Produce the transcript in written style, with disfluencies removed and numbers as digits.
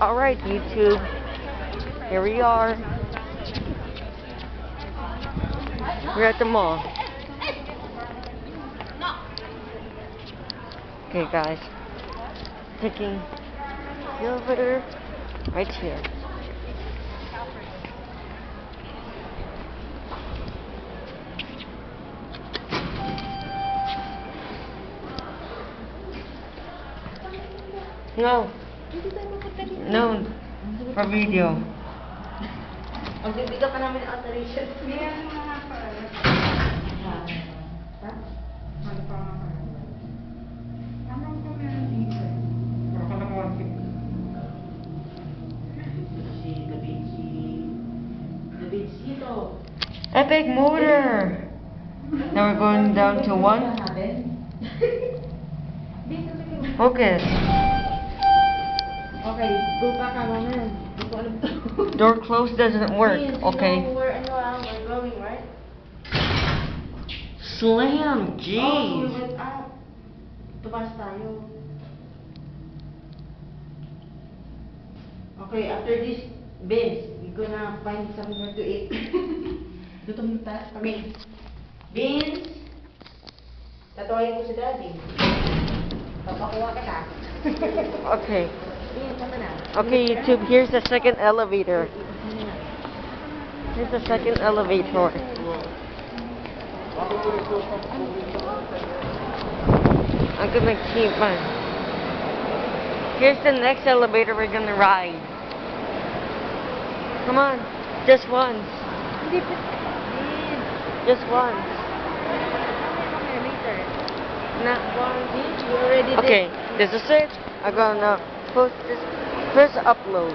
Alright, YouTube. Here we are. We're at the mall. Okay, guys. Taking the elevator right here. No. No. For video. Magbibigyan ka namin ng alteration. Meron mga para. Ha? Ano pa nga para? Ano pa meron dito? Para ka lang 150. The Vinci to. Epic motor. Now we're going down to 1. Focus. Okay, go back ka naman. Hindi ko alam to. Door closed doesn't work. Yes, Okay. You know where we're going, right? Slam. Oh, we Jeez. went up. Tumas tayo. Okay, after this bench, we're gonna find somewhere to eat. Gutom na kami. Beans! Tatawain ko si Daddy. Papakuha ka na. Okay. Beans, tama na. Okay, YouTube. Here's the second elevator. Here's the second elevator. I'm gonna keep mine. Here's the next elevator we're gonna ride. Come on, just once. Just once. Not one. You already did. Okay, this is it. I'm gonna post this. First upload.